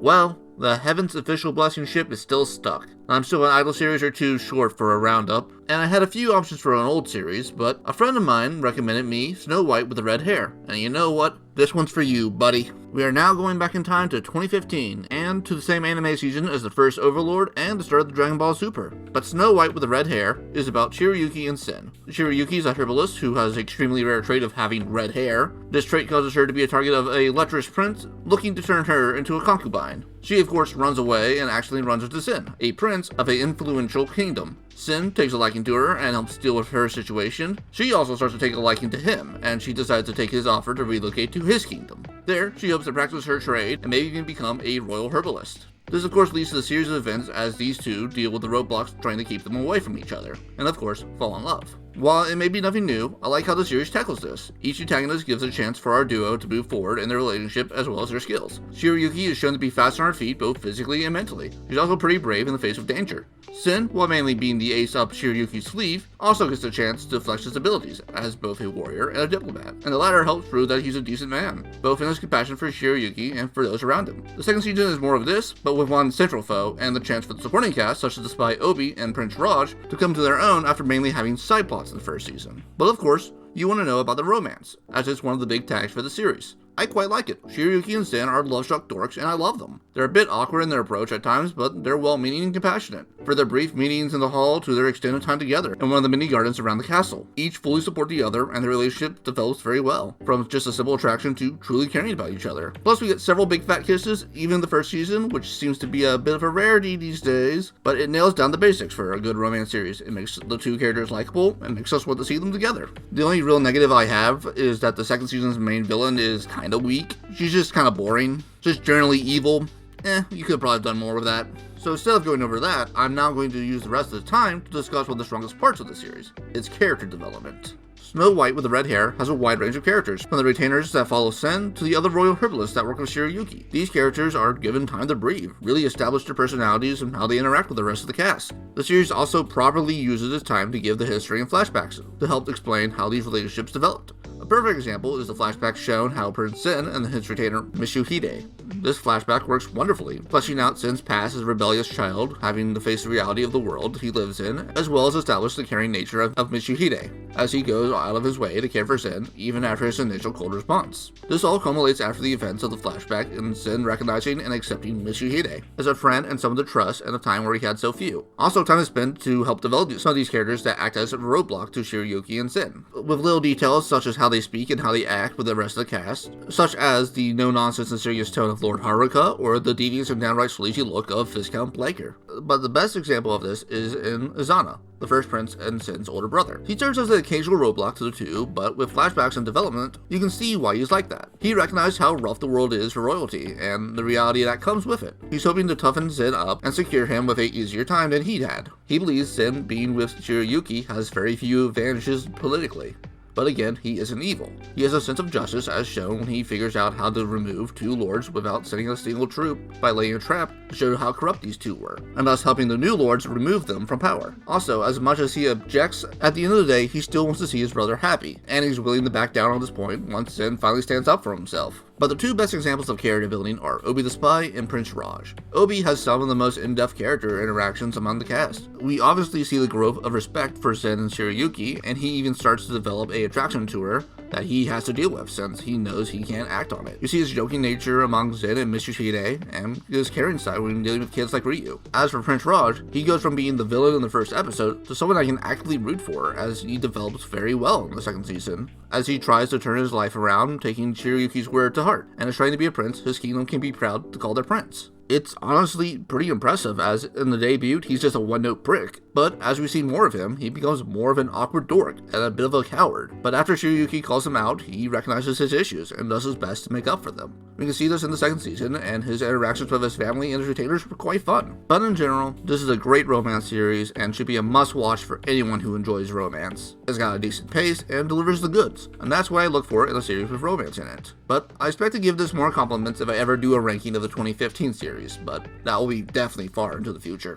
Well, the Heaven's official blessing ship is still stuck. I'm still an idle series or two short for a roundup, and I had a few options for an old series, but a friend of mine recommended me Snow White with the Red Hair, and you know what? This one's for you, buddy. We are now going back in time to 2015, and to the same anime season as the first Overlord and the start of the Dragon Ball Super. But Snow White with the Red Hair is about Shiryuki and Sin. Shiryuki is a herbalist who has the extremely rare trait of having red hair. This trait causes her to be a target of a lecherous prince looking to turn her into a concubine. She of course runs away and actually runs into Sin, a prince of an influential kingdom. Sin takes a liking to her and helps deal with her situation. She also starts to take a liking to him, and she decides to take his offer to relocate to his kingdom. There, she hopes to practice her trade and maybe even become a royal herbalist. This of course leads to a series of events as these two deal with the roadblocks trying to keep them away from each other, and of course, fall in love. While it may be nothing new, I like how the series tackles this. Each antagonist gives a chance for our duo to move forward in their relationship as well as their skills. Shiryuki is shown to be fast on her feet both physically and mentally. She's also pretty brave in the face of danger. Sin, while mainly being the ace up Shiryuki's sleeve, also gets a chance to flex his abilities as both a warrior and a diplomat, and the latter helps prove that he's a decent man, both in his compassion for Shiryuki and for those around him. The second season is more of this, but with one central foe, and the chance for the supporting cast, such as the spy Obi and Prince Raj, to come to their own after mainly having side plots in the first season. But of course, you want to know about the romance, as it's one of the big tags for the series. I quite like it. Shiryuki and Sin are love-struck dorks, and I love them. They're a bit awkward in their approach at times, but they're well-meaning and compassionate. For their brief meetings in the hall to their extended time together in one of the mini gardens around the castle. Each fully support the other, and the relationship develops very well, from just a simple attraction to truly caring about each other. Plus, we get several big fat kisses, even in the first season, which seems to be a bit of a rarity these days, but it nails down the basics for a good romance series. It makes the two characters likable, and makes us want to see them together. The only real negative I have is that the second season's main villain is kinda weak. She's just kinda boring, just generally evil. You could have probably done more with that. So instead of going over that, I'm now going to use the rest of the time to discuss one of the strongest parts of the series, its character development. Snow White with the red hair has a wide range of characters, from the retainers that follow Sen to the other royal herbalists that work with Shiryuki. These characters are given time to breathe, really establish their personalities and how they interact with the rest of the cast. The series also properly uses its time to give the history and flashbacks to help explain how these relationships developed. A perfect example is the flashback shown how Prince Sen and his retainer Mitsuhide. This flashback works wonderfully, fleshing out Sen's past as a rebellious child, having to face the reality of the world he lives in, as well as establish the caring nature of Mitsuhide, as he goes out of his way to care for Sen, even after his initial cold response. This all culminates after the events of the flashback in Sen recognizing and accepting Mitsuhide as a friend and someone to trust in a time where he had so few. Also, time is spent to help develop some of these characters that act as a roadblock to Shiryuki and Sen, with little details such as how they speak and how they act with the rest of the cast, such as the no-nonsense and serious tone of Lord Haruka, or the devious and downright sleazy look of Viscount Blaker. But the best example of this is in Izana, the first prince and Sen's older brother. He serves as an occasional roadblock to the two, but with flashbacks and development, you can see why he's like that. He recognized how rough the world is for royalty, and the reality that comes with it. He's hoping to toughen Sen up and secure him with a easier time than he'd had. He believes Sen being with Shiryuki has very few advantages politically. But again, he isn't evil. He has a sense of justice as shown when he figures out how to remove two lords without sending a single troop by laying a trap to show how corrupt these two were, and thus helping the new lords remove them from power. Also, as much as he objects, at the end of the day, he still wants to see his brother happy, and he's willing to back down on this point once Sen finally stands up for himself. But the two best examples of character building are Obi the Spy and Prince Raj. Obi has some of the most in-depth character interactions among the cast. We obviously see the growth of respect for Sen and Shiryuki, and he even starts to develop a attraction to her that he has to deal with since he knows he can't act on it. You see his joking nature among Sen and Mitsuhide, and his caring side when dealing with kids like Ryu. As for Prince Raj, he goes from being the villain in the first episode to someone I can actively root for as he develops very well in the second season, as he tries to turn his life around, taking Shiryuki's word to heart, and is trying to be a prince his kingdom can be proud to call their prince. It's honestly pretty impressive, as in the debut, he's just a one-note prick, but as we see more of him, he becomes more of an awkward dork and a bit of a coward. But after Shiryuki calls him out, he recognizes his issues and does his best to make up for them. We can see this in the second season, and his interactions with his family and his retainers were quite fun. But in general, this is a great romance series and should be a must-watch for anyone who enjoys romance. It's got a decent pace and delivers the goods, and that's what I look for in a series with romance in it. But I expect to give this more compliments if I ever do a ranking of the 2015 series, but that will be definitely far into the future.